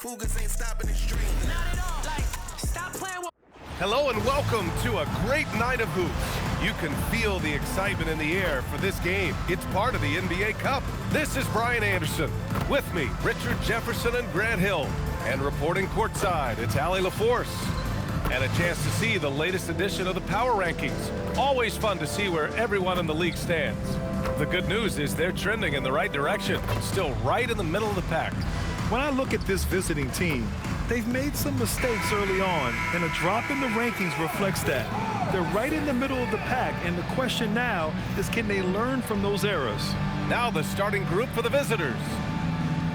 Cougars ain't stopping this dream. Not at all. Like, stop playing with. Hello and welcome to a great night of hoops. You can feel the excitement in the air for this game. It's part of the NBA Cup. This is Brian Anderson. With me, Richard Jefferson and Grant Hill. And reporting courtside, it's Allie LaForce. And a chance to see the latest edition of the Power Rankings. Always fun to see where everyone in the league stands. The good news is they're trending in the right direction. Still right in the middle of the pack. When I look at this visiting team, they've made some mistakes early on, and a drop in the rankings reflects that. They're right in the middle of the pack, and the question now is, can they learn from those errors? Now the starting group for the visitors.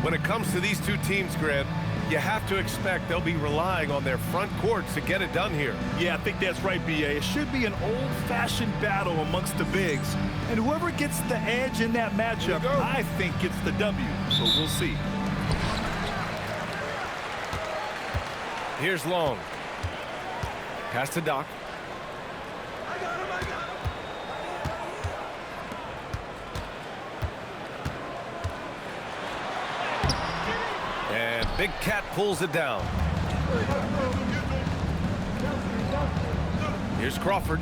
When it comes to these two teams, Grant, you have to expect they'll be relying on their front courts to get it done here. Yeah, I think that's right, B.A. It should be an old-fashioned battle amongst the bigs, and whoever gets the edge in that matchup, I think gets the W, so we'll see. Here's Long. Pass to Doc. And Big Cat pulls it down. Here's Crawford.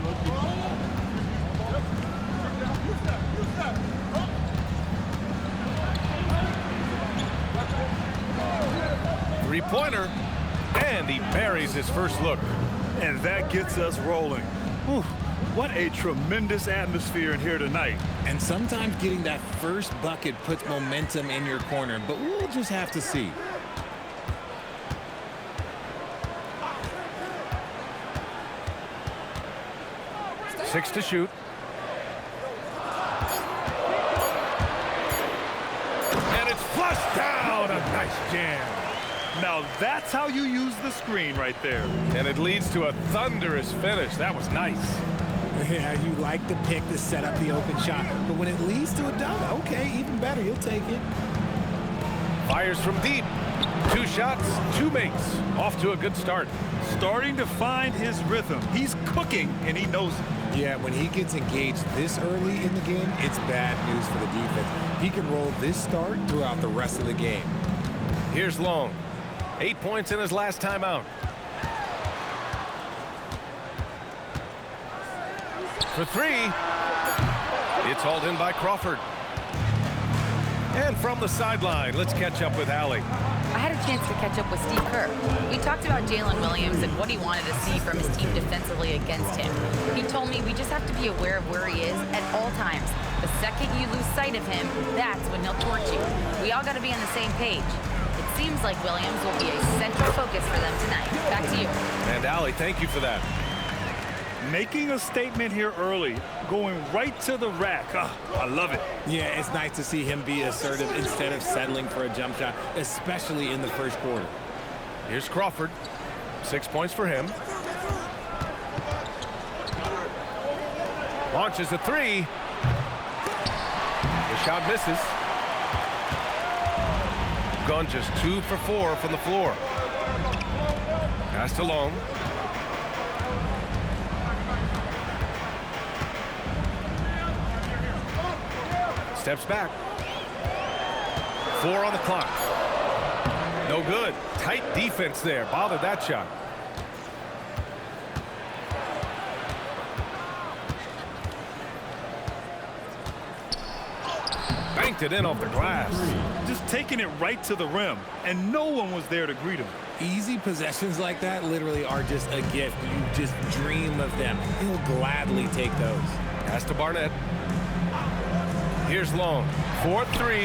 Three-pointer. And he buries his first look. And that gets us rolling. Whew, what a tremendous atmosphere in here tonight. And sometimes getting that first bucket puts momentum in your corner, but we'll just have to see. Six to shoot. And it's flushed down. A nice jam. Now that's how you use the screen right there. And it leads to a thunderous finish. That was nice. Yeah, you like the pick to set up the open shot, but when it leads to a dunk, okay, even better, you'll take it. Fires from deep. 2 shots, 2 makes. Off to a good start. Starting to find his rhythm. He's cooking, and he knows it. Yeah, when he gets engaged this early in the game, it's bad news for the defense. He can roll this start throughout the rest of the game. Here's Long. 8 points in his last time out. For 3. It's hauled in by Crawford. And from the sideline, let's catch up with Allie. I had a chance to catch up with Steve Kerr. We talked about Jalen Williams and what he wanted to see from his team defensively against him. He told me we just have to be aware of where he is at all times. The second you lose sight of him, that's when he'll torch you. We all got to be on the same page. It seems like Williams will be a central focus for them tonight. Back to you. And Allie, thank you for that. Making a statement here early, going right to the rack. I love it. Yeah, it's nice to see him be assertive instead of settling for a jump shot, especially in the first quarter. Here's Crawford. 6 points for him. Launches a 3. The shot misses. Gone just 2 for 4 from the floor. Pass to Long. Steps back. 4 on the clock. No good. Tight defense there. Bothered that shot. Banked it in off the glass. Just taking it right to the rim, and no one was there to greet him. Easy possessions like that literally are just a gift. You just dream of them. He'll gladly take those. Pass to Barnett. Here's Long. 4-3.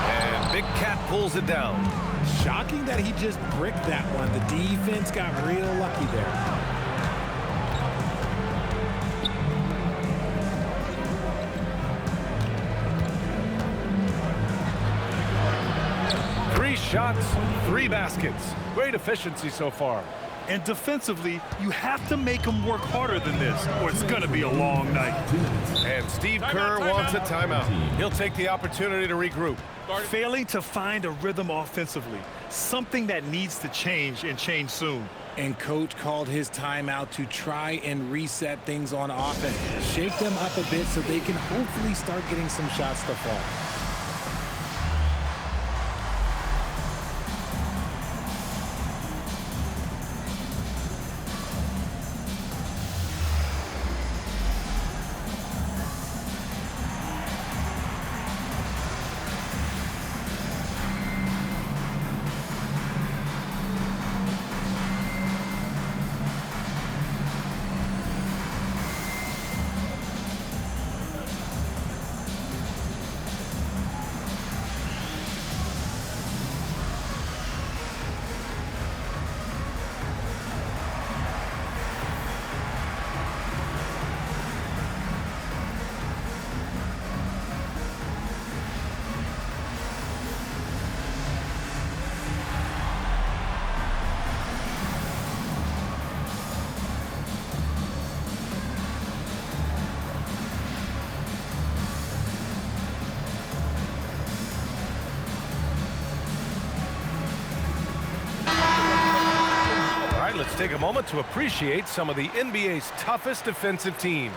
And Big Cat pulls it down. Shocking that he just bricked that one. The defense got real lucky there. Shots, 3 baskets. Great efficiency so far. And defensively, you have to make them work harder than this, or it's going to be a long night. And Steve Kerr wants a timeout. He'll take the opportunity to regroup. Failing to find a rhythm offensively, something that needs to change and change soon. And coach called his timeout to try and reset things on offense. Shake them up a bit so they can hopefully start getting some shots to fall. let's take a moment to appreciate some of the NBA's toughest defensive teams.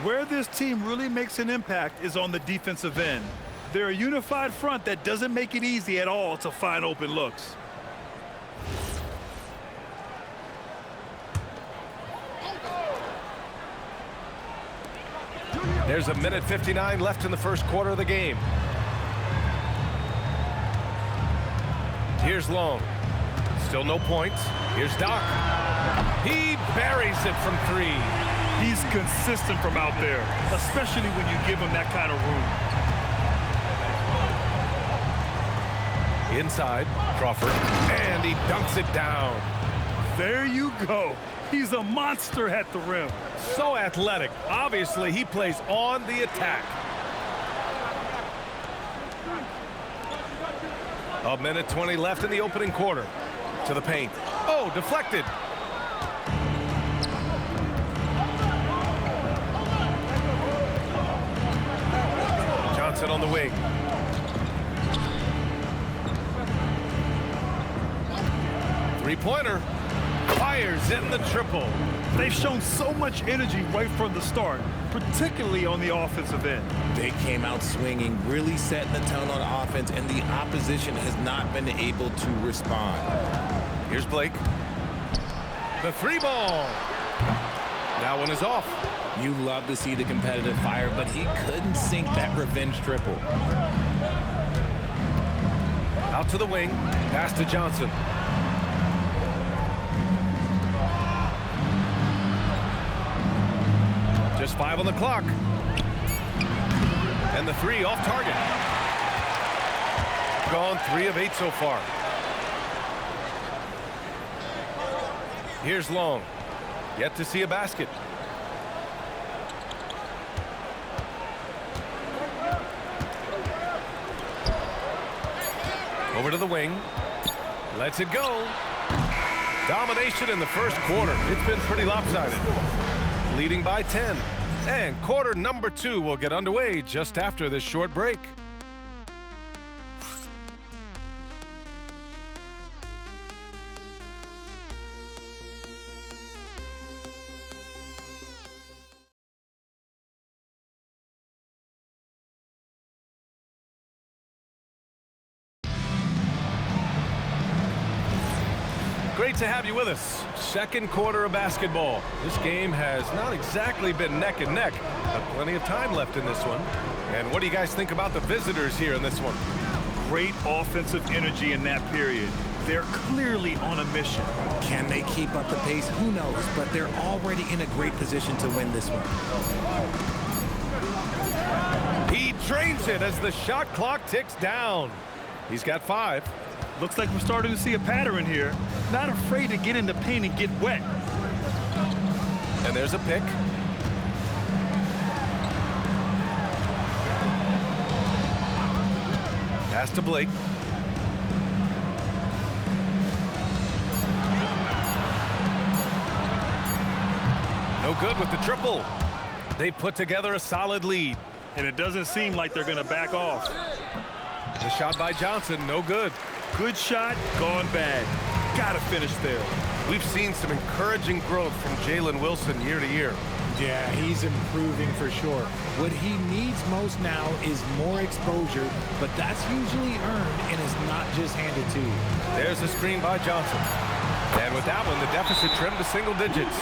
Where this team really makes an impact is on the defensive end. They're a unified front that doesn't make it easy at all to find open looks. There's a minute 59 left in the first quarter of the game. Here's Long. Still no points. Here's Doc. He buries it from three. He's consistent from out there, especially when you give him that kind of room. Inside, Crawford, and he dunks it down. There you go. He's a monster at the rim. So athletic. Obviously, he plays on the attack. A minute 20 left in the opening quarter. To the paint. Oh, deflected. Johnson on the wing. Three-pointer. Fires in the triple. They've shown so much energy right from the start, particularly on the offensive end. They came out swinging, really setting the tone on offense, and the opposition has not been able to respond. Here's Blake. The three ball. That one is off. You love to see the competitive fire, but he couldn't sink that revenge triple. Out to the wing. Pass to Johnson. Just 5 on the clock. And the three off target. Gone 3 of 8 so far. Here's Long. Yet to see a basket. Over to the wing. Lets it go. Domination in the first quarter. It's been pretty lopsided. Leading by 10. And quarter number 2 will get underway just after this short break. Great to have you with us. Second quarter of basketball. This game has not exactly been neck and neck, but plenty of time left in this one. And what do you guys think about the visitors here in this one? Great offensive energy in that period. They're clearly on a mission. Can they keep up the pace? Who knows, but they're already in a great position to win this one. He drains it as the shot clock ticks down. He's got 5. Looks like we're starting to see a pattern here. Not afraid to get in the paint and get wet. And there's a pick. Pass to Blake. No good with the triple. They put together a solid lead. And it doesn't seem like they're going to back off. The shot by Johnson, no good. Good shot, gone bad. Gotta finish there. We've seen some encouraging growth from Jalen Wilson year to year. Yeah, he's improving for sure. What he needs most now is more exposure, but that's usually earned and is not just handed to you. There's a screen by Johnson. And with that one, the deficit trimmed to single digits.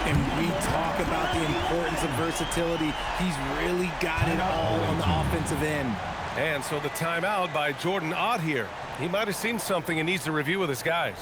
And we talk about the importance of versatility. He's really got it all on the offensive end. And so the timeout by Jordan Ott here. He might have seen something and needs to review with his guys.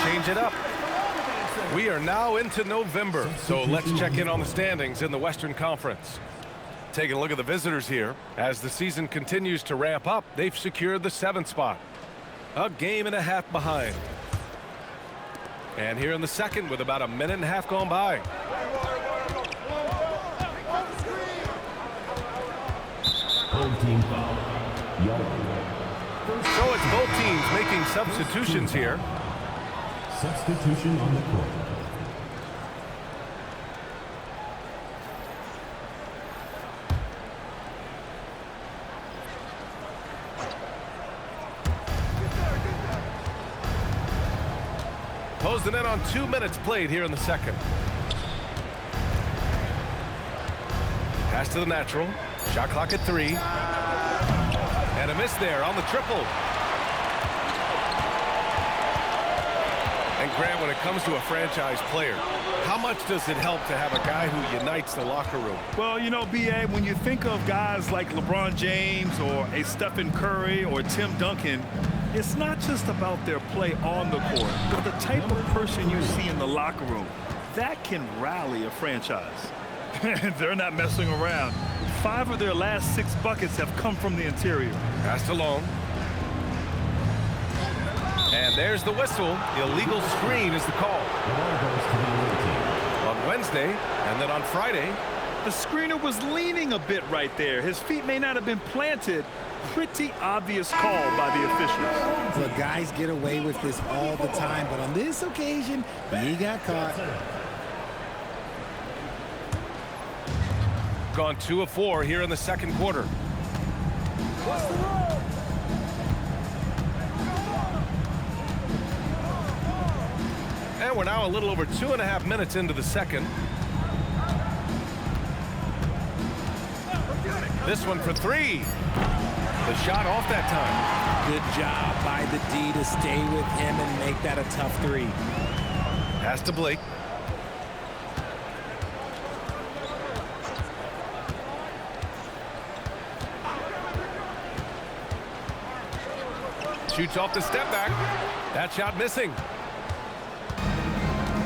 change it up. We are now into November, so let's check in on the standings in the Western Conference. Taking a look at the visitors here. As the season continues to ramp up, they've secured the 7th spot. A game and a half behind. And here in the second with about a minute and a half gone by. So it's both teams making substitutions here. Substitution on the court. Closing in on 2 minutes played here in the second. Pass to the natural. Shot clock at 3. And a miss there on the triple. And Grant, when it comes to a franchise player, how much does it help to have a guy who unites the locker room? Well, you know, B.A., when you think of guys like LeBron James or a Stephen Curry or Tim Duncan, it's not just about their play on the court, but the type of person you see in the locker room. That can rally a franchise. They're not messing around. 5 of their last 6 buckets have come from the interior. Passed along. And there's the whistle. Illegal screen is the call. On Wednesday, and then on Friday. The screener was leaning a bit right there. His feet may not have been planted. Pretty obvious call by the officials. Look, guys get away with this all the time, but on this occasion, he got caught. Gone 2 of 4 here in the second quarter. And we're now a little over 2.5 minutes into the second. This one for 3. The shot off that time. Good job by the D to stay with him and make that a tough 3. Pass to Blake. Shoots off the step back. That shot missing.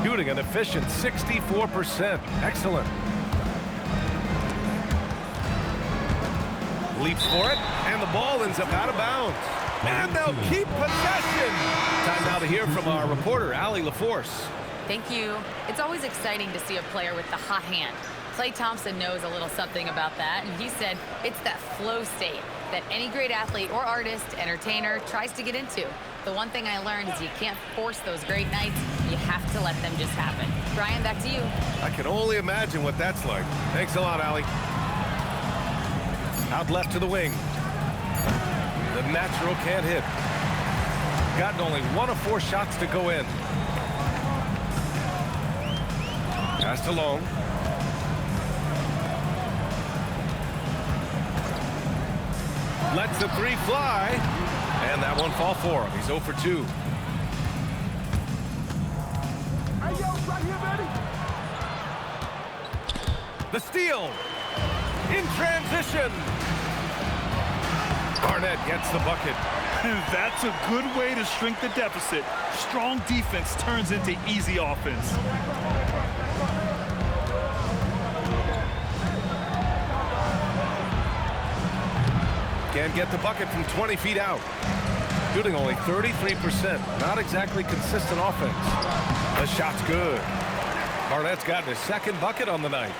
Shooting an efficient 64%. Excellent. Leaps for it, and the ball ends up out of bounds. And they'll keep possession. Time now to hear from our reporter, Allie LaForce. Thank you. It's always exciting to see a player with the hot hand. Klay Thompson knows a little something about that, and he said it's that flow state that any great athlete or artist, entertainer, tries to get into. The one thing I learned is you can't force those great nights. You have to let them just happen. Brian, back to you. I can only imagine what that's like. Thanks a lot, Allie. Out left to the wing. The natural can't hit. Gotten only 1 of 4 shots to go in. Passed along. Lets the 3 fly. And that one fall for him. He's 0 for 2. Hey, yo, right here, baby. The steal. In transition. Barnett gets the bucket. That's a good way to shrink the deficit. Strong defense turns into easy offense. Can't get the bucket from 20 feet out. Shooting only 33%. Not exactly consistent offense. The shot's good. Barnett's gotten his 2nd bucket on the night.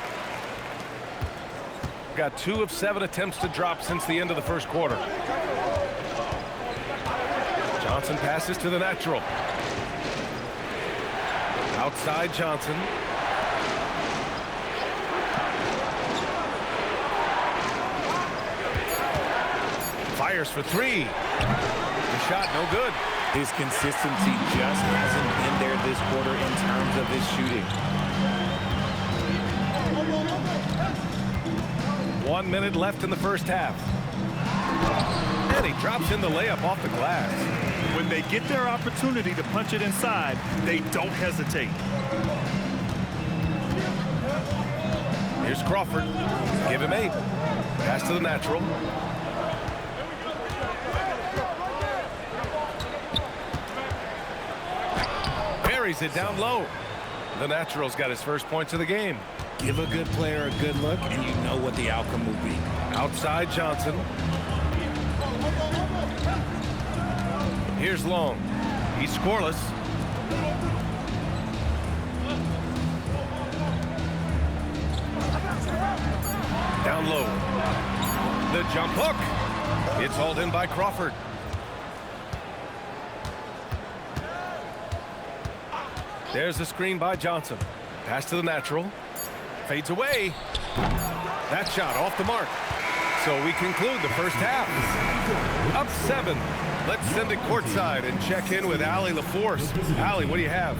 Got 2 of 7 attempts to drop since the end of the first quarter. Johnson passes to the natural. Outside Johnson. Fires for 3. The shot no good. His consistency just hasn't been there this quarter in terms of his shooting. 1 minute left in the first half. And he drops in the layup off the glass. When they get their opportunity to punch it inside, they don't hesitate. Here's Crawford. Give him 8. Pass to the natural. buries it down low. The Natural's got his first points of the game. Give a good player a good look, and you know what the outcome will be. Outside Johnson. Here's Long. He's scoreless. Down low. The jump hook. It's hauled in by Crawford. There's the screen by Johnson. Pass to the Natural. Fades away. That shot off the mark. So we conclude the first half. Up 7. Let's send it courtside and check in with Allie LaForce. Allie, what do you have?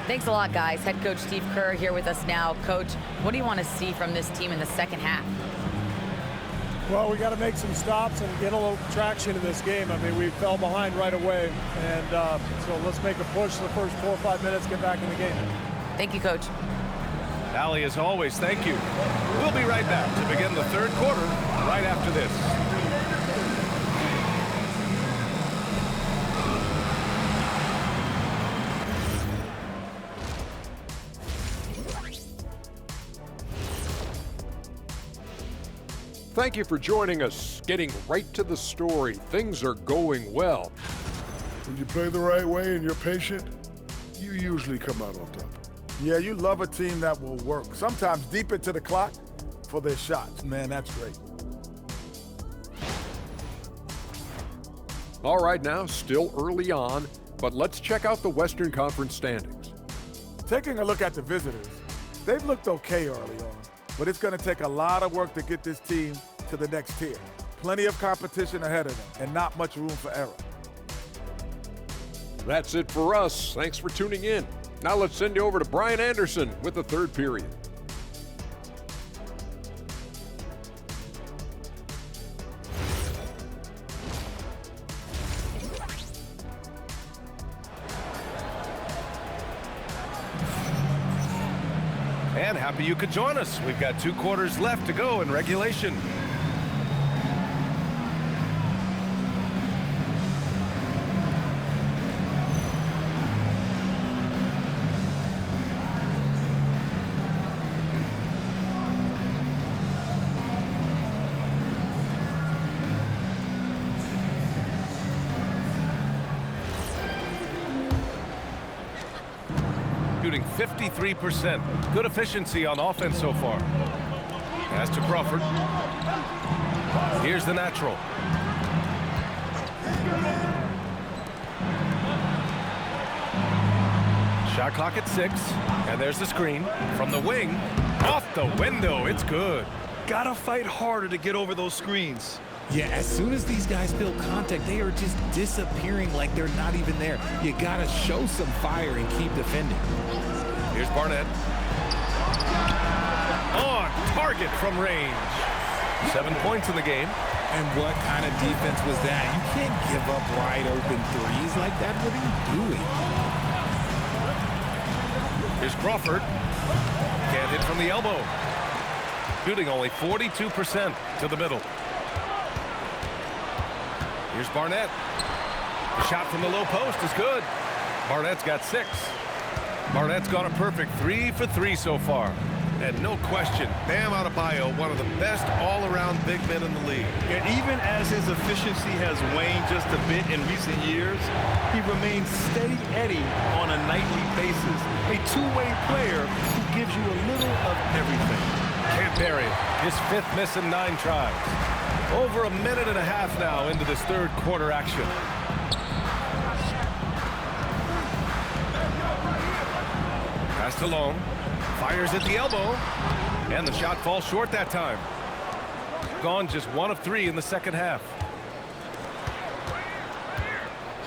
Thanks a lot, guys. Head coach Steve Kerr here with us now. Coach, what do you want to see from this team in the second half? Well, we got to make some stops and get a little traction in this game. I mean, we fell behind right away, and so let's make a push the first 4 or 5 minutes, get back in the game. Thank you, Coach. Allie, as always, thank you. We'll be right back to begin the third quarter right after this. Thank you for joining us. Getting right to the story. Things are going well. When you play the right way and you're patient, you usually come out on top. Yeah, you love a team that will work, sometimes deep into the clock for their shots. Man, that's great. All right, now, still early on, but let's check out the Western Conference standings. Taking a look at the visitors, they've looked okay early on, but it's going to take a lot of work to get this team to the next tier. Plenty of competition ahead of them and not much room for error. That's it for us. Thanks for tuning in. Now let's send you over to Brian Anderson with the third period. And happy you could join us. We've got 2 quarters left to go in regulation. Shooting 53%. Good efficiency on offense so far. Pass to Crawford. Here's the Natural. Shot clock at 6. And there's the screen. From the wing. Off the window. It's good. Gotta fight harder to get over those screens. Yeah, as soon as these guys feel contact, they are just disappearing like they're not even there. You gotta show some fire and keep defending. Here's Barnett. On target from range. 7 points in the game. And what kind of defense was that? You can't give up wide open threes like that. What are you doing? Here's Crawford. Can't hit from the elbow. Shooting only 42% to the middle. Here's Barnett. The shot from the low post is good. Barnett's got 6. Barnett's got a perfect 3 for 3 so far. And no question, Bam Adebayo, one of the best all-around big men in the league. And even as his efficiency has waned just a bit in recent years, he remains steady Eddie on a nightly basis. A two-way player who gives you a little of everything. Can't bury it. His 5th miss in 9 tries. Over a minute and a half now into this third quarter action. Pass to Long. Fires at the elbow. And the shot falls short that time. Gone just 1 of 3 in the second half.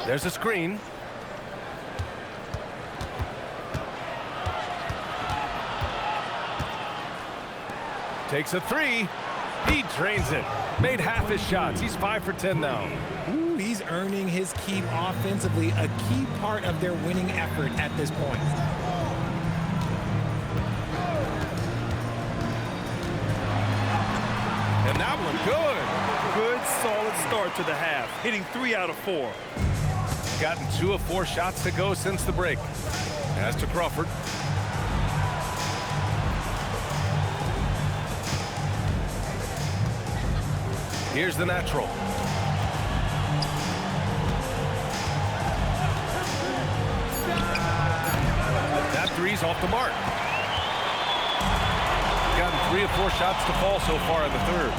There's a screen. Takes a 3. He drains it. Made half his shots. He's 5 for 10 now. Ooh, he's earning his keep offensively, a key part of their winning effort at this point. And that one good. Good, solid start to the half, hitting 3 out of 4. He's gotten 2 of 4 shots to go since the break. Pass to Crawford. Here's the natural. That three's off the mark. Gotten 3 of 4 shots to fall so far in the third.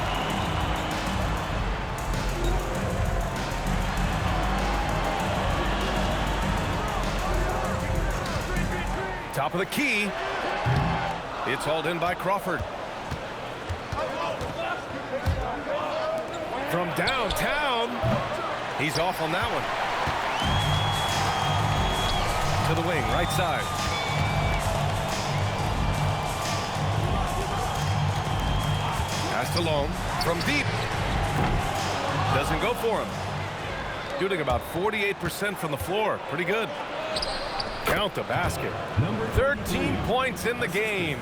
Top of the key. It's hauled in by Crawford. From downtown, he's off on that one. To the wing, right side. Pass to Long from deep. Doesn't go for him. Shooting about 48% from the floor. Pretty good. Count the basket. 13 points in the game.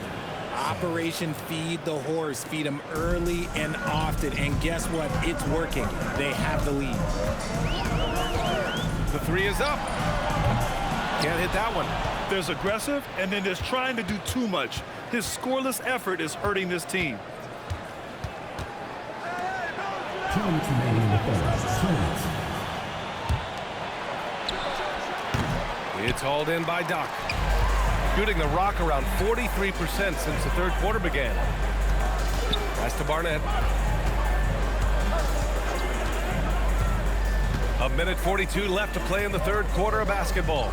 Operation Feed the Horse. Feed them early and often. And guess what? It's working. They have the lead. The three is up. Can't hit that one. There's aggressive, and then there's trying to do too much. His scoreless effort is hurting this team. 2 minutes remaining in the third. 2 minutes. It's hauled in by Doc. Shooting the rock around 43% since the third quarter began. Pass to Barnett. 1:42 left to play in the third quarter of basketball.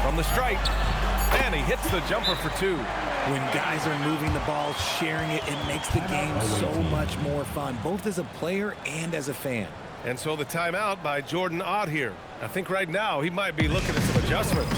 From the stripe, and he hits the jumper for 2. When guys are moving the ball, sharing it, it makes the game so much more fun, both as a player and as a fan. And so the timeout by Jordan Ott here. I think right now he might be looking at some adjustments.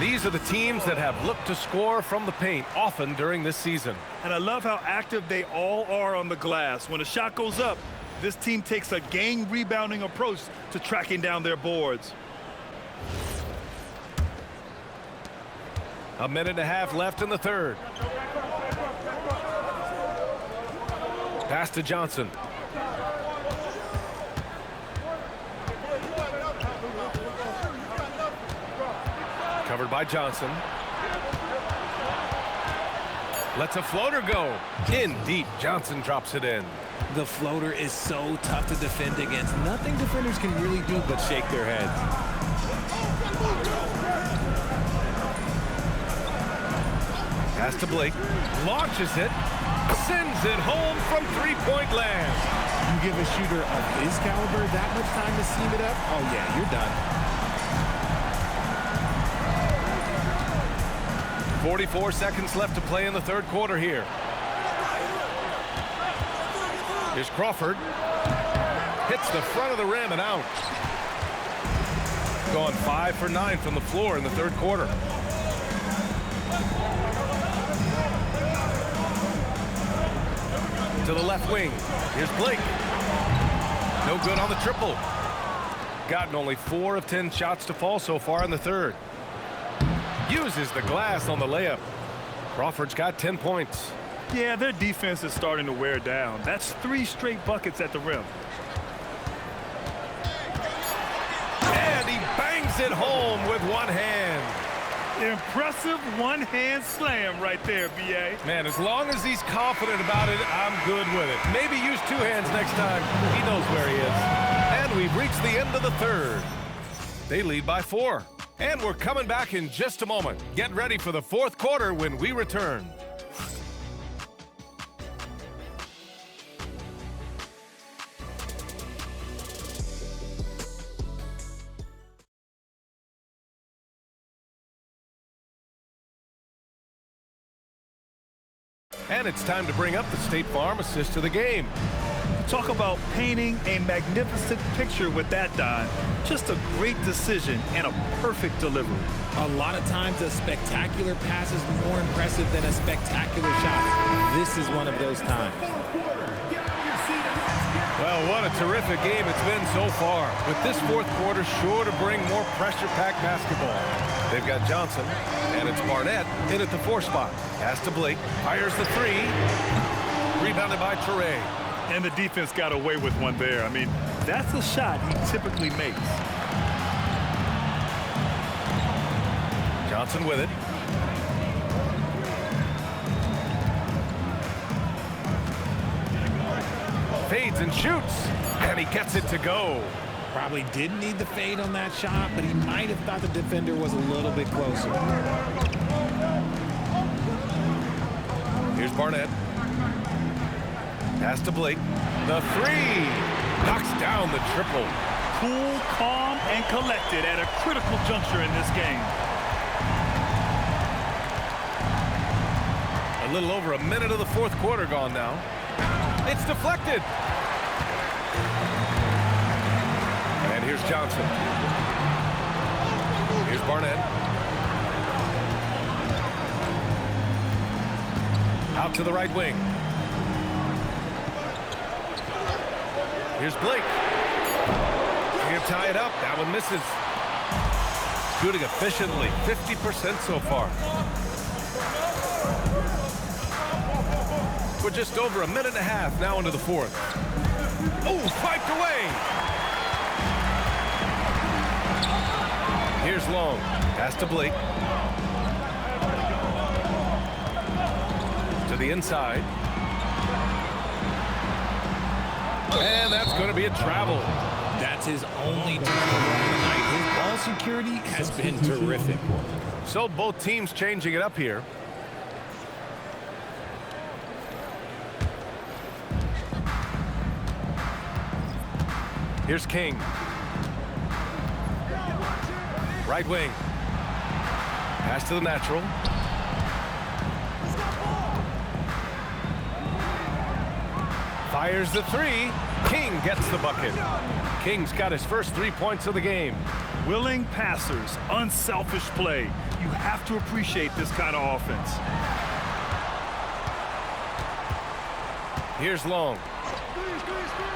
These are the teams that have looked to score from the paint often during this season. And I love how active they all are on the glass. When a shot goes up, this team takes a game rebounding approach to tracking down their boards. 1.5 minutes left in the third. Pass to Johnson. Covered by Johnson. Lets a floater go. In deep. Johnson drops it in. The floater is so tough to defend against. Nothing defenders can really do but shake their heads. Pass to Blake. Launches it. Sends it home from three-point land. You give a shooter of his caliber that much time to seam it up? Oh, yeah, you're done. 44 seconds left to play in the third quarter here. Here's Crawford. Hits the front of the rim and out. Gone 5 for 9 from the floor in the third quarter. To the left wing. Here's Blake. No good on the triple. Gotten only 4 of 10 shots to fall so far in the third. Uses the glass on the layup. Crawford's got 10 points. Yeah, their defense is starting to wear down. That's 3 straight buckets at the rim. And he bangs Brings it home with one hand. Impressive one-hand slam right there, B.A. Man, as long as he's confident about it, I'm good with it. Maybe use two hands next time. He knows where he is. And we've reached the end of the third. They lead by 4. And we're coming back in just a moment. Get ready for the fourth quarter when we return. And it's time to bring up the State Farm assist to the game. Talk about painting a magnificent picture with that dive. Just a great decision and a perfect delivery. A lot of times a spectacular pass is more impressive than a spectacular shot. This is one of those times. Well, what a terrific game it's been so far. With this fourth quarter sure to bring more pressure-packed basketball. They've got Johnson, and it's Barnett in at the 4 spot. Pass to Blake, fires the 3. Rebounded by Toure. And the defense got away with one there. I mean, that's a shot he typically makes. Johnson with it. Fades and shoots, and he gets it to go. Probably didn't need the fade on that shot, but he might have thought the defender was a little bit closer. Here's Barnett. Pass to Blake. The 3. Knocks down the triple. Cool, calm, and collected at a critical juncture in this game. A little over a minute of the fourth quarter gone now. It's deflected. And here's Johnson. Here's Barnett. Out to the right wing. Here's Blake. Can't tie it up. That one misses. Shooting efficiently. 50% so far. We're just over a minute and a half now into the fourth. Oh, swiped away. Here's Long. Pass to Blake. To the inside. And that's going to be a travel. That's his only turnover on the night. His ball security has been terrific. So both teams changing it up here. Here's King. Right wing. Pass to the natural. Fires the 3. King gets the bucket. King's got his first 3 points of the game. Willing passers, unselfish play. You have to appreciate this kind of offense. Here's Long.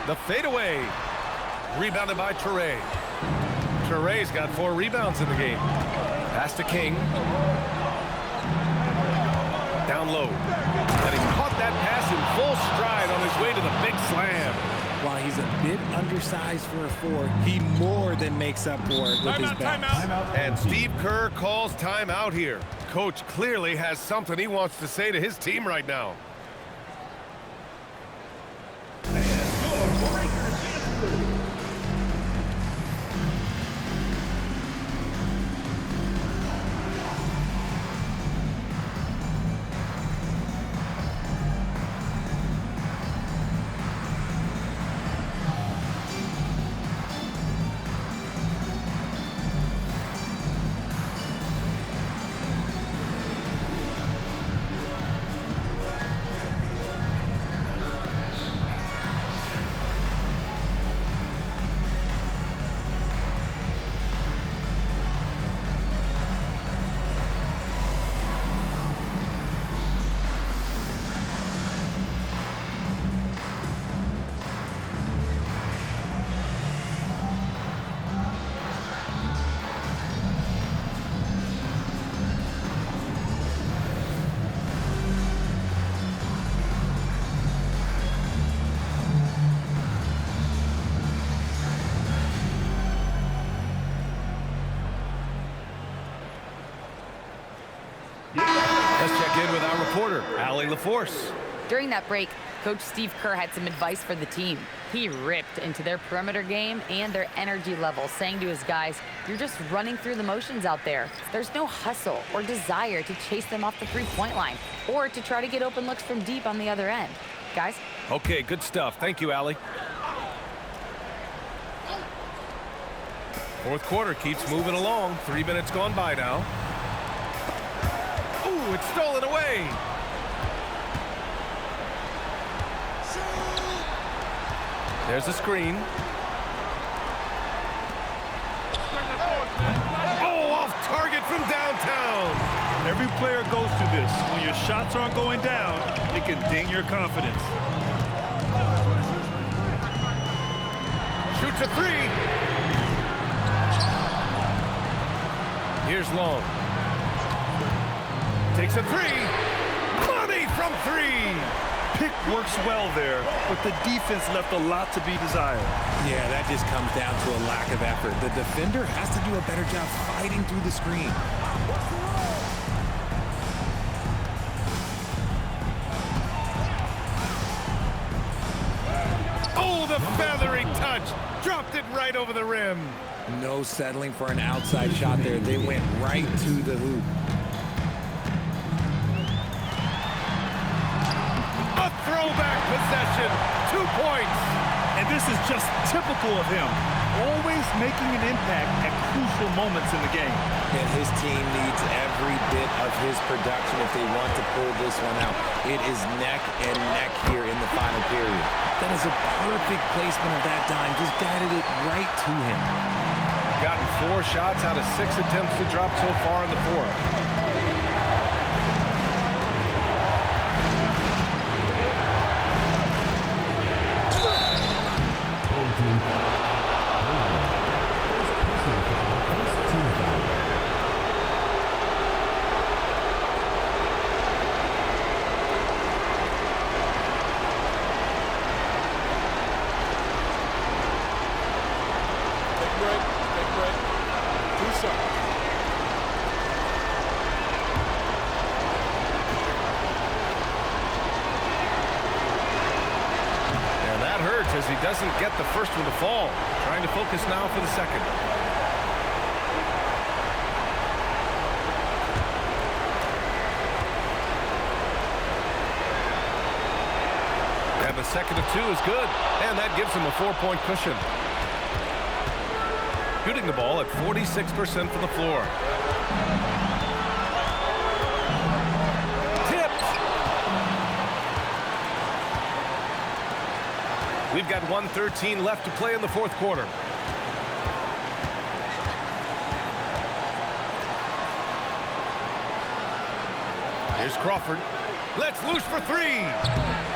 The fadeaway. Rebounded by Toure. Toure's got 4 rebounds in the game. Pass to King. Down low. And he caught that pass in full stride on his way to the big slam. While he's a bit undersized for a 4, he more than makes up for it with his bounce. And Steve Kerr calls timeout here. Coach clearly has something he wants to say to his team right now. check in with our reporter, Allie LaForce. During that break, Coach Steve Kerr had some advice for the team. He ripped into their perimeter game and their energy level, saying to his guys, you're just running through the motions out there. There's no hustle or desire to chase them off the three-point line or to try to get open looks from deep on the other end. Guys? Okay, good stuff. Thank you, Allie. Fourth quarter keeps moving along. 3 minutes gone by now. Ooh, it's stolen away. There's a screen. Oh, off target from downtown. Every player goes through this. When your shots aren't going down, it can ding your confidence. Shoots a three. Here's Long. Takes a three. Money from three. Pick works well there, but the defense left a lot to be desired. Yeah, that just comes down to a lack of effort. The defender has to do a better job fighting through the screen. Oh, the feathery touch. Dropped it right over the rim. No settling for an outside shot there. They went right to the hoop. A throwback possession. 2 points. And this is just typical of him, always making an impact at crucial moments in the game. And his team needs every bit of his production if they want to pull this one out. It is neck and neck here in the final period. That is a perfect placement of that dime. Just guided it right to him. Gotten 4 shots out of 6 attempts to drop so far in the fourth. As he doesn't get the first one to fall. Trying to focus now for the second. And the second of 2 is good. And that gives him a 4-point cushion. Shooting the ball at 46% from the floor. We've got 1:13 left to play in the fourth quarter. Here's Crawford. Let's loose for 3.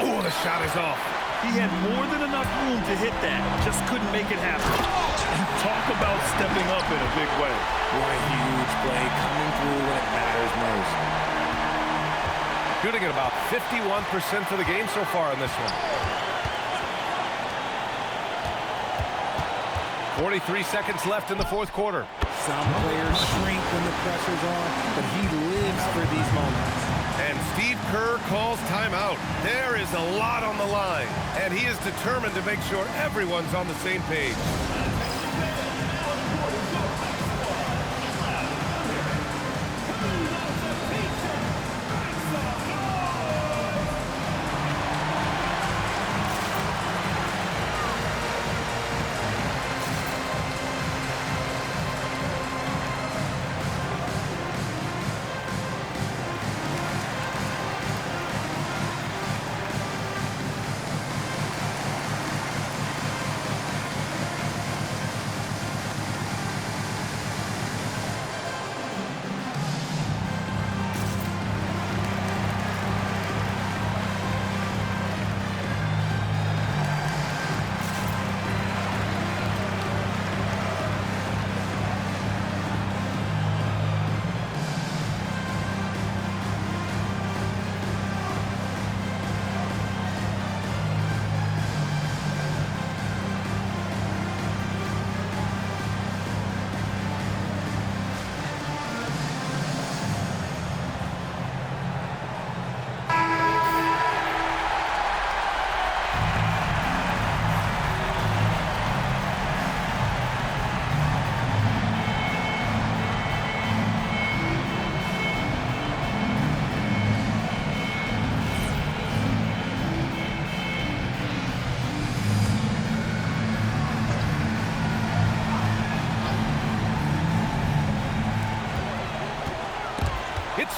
Oh, the shot is off. He had more than enough room to hit that, just couldn't make it happen. And talk about stepping up in a big way. What a huge play coming through when it matters most. Shooting at about 51% for the game so far in this one. 43 seconds left in the fourth quarter. Some players shrink when the pressure's on, but he lives for these moments. And Steve Kerr calls timeout. There is a lot on the line, and he is determined to make sure everyone's on the same page.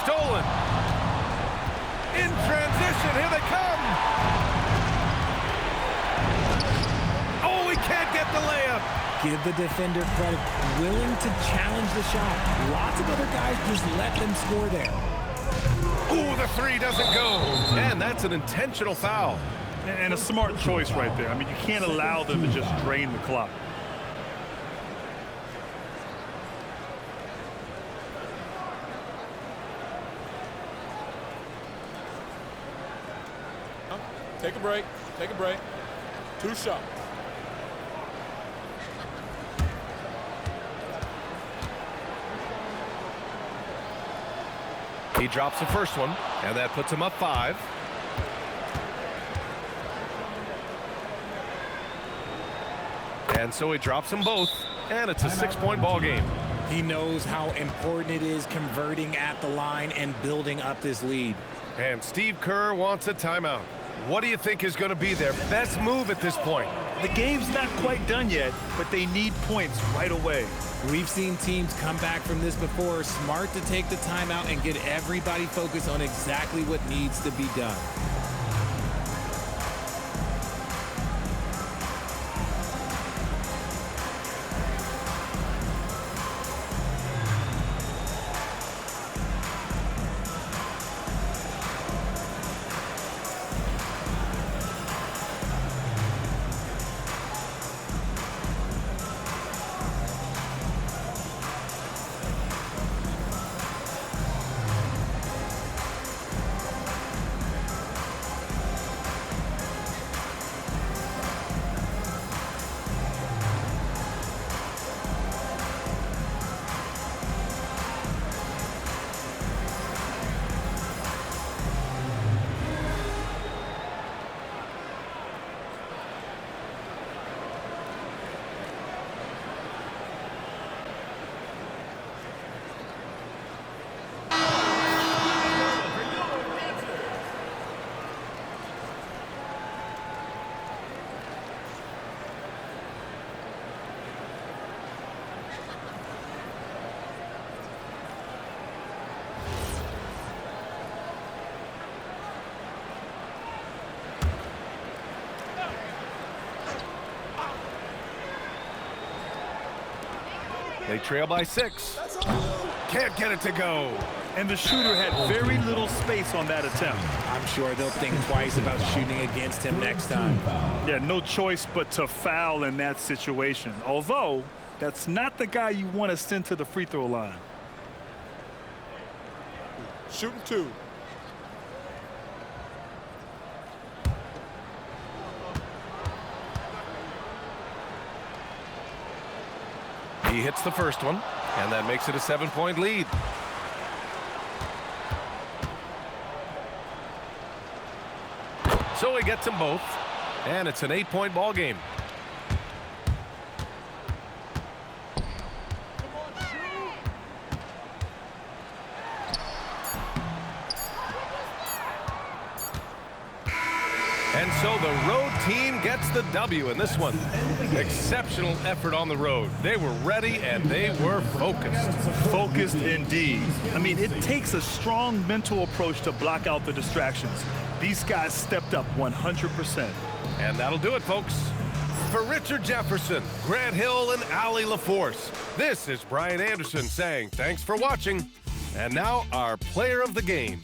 stolen. In transition, here they come. Oh, he can't get the layup. Give the defender credit, willing to challenge the shot. Lots of other guys just let them score there. Ooh, the three doesn't go. And that's an intentional foul. And a smart choice right there. I mean, you can't allow them to just drain the clock. Take a break. Take a break. 2 shots. He drops the first one, and that puts him up 5. And so he drops them both, and it's a 6-point ball game. He knows how important it is converting at the line and building up this lead. And Steve Kerr wants a timeout. What do you think is going to be their best move at this point? The game's not quite done yet, but they need points right away. We've seen teams come back from this before. Smart to take the timeout and get everybody focused on exactly what needs to be done. They trail by 6. Can't get it to go. And the shooter had very little space on that attempt. I'm sure they'll think twice about shooting against him next time. Yeah, no choice but to foul in that situation. Although, that's not the guy you want to send to the free throw line. Shooting 2. He hits the first one, and that makes it a 7-point lead. So he gets them both, and it's an 8-point ball game. And so the road team gets the W in this one. Exceptional effort on the road. They were ready and they were focused. Focused indeed. I mean, it takes a strong mental approach to block out the distractions. These guys stepped up 100%. And that'll do it, folks. For Richard Jefferson, Grant Hill, and Allie LaForce, this is Brian Anderson saying thanks for watching. And now our player of the game.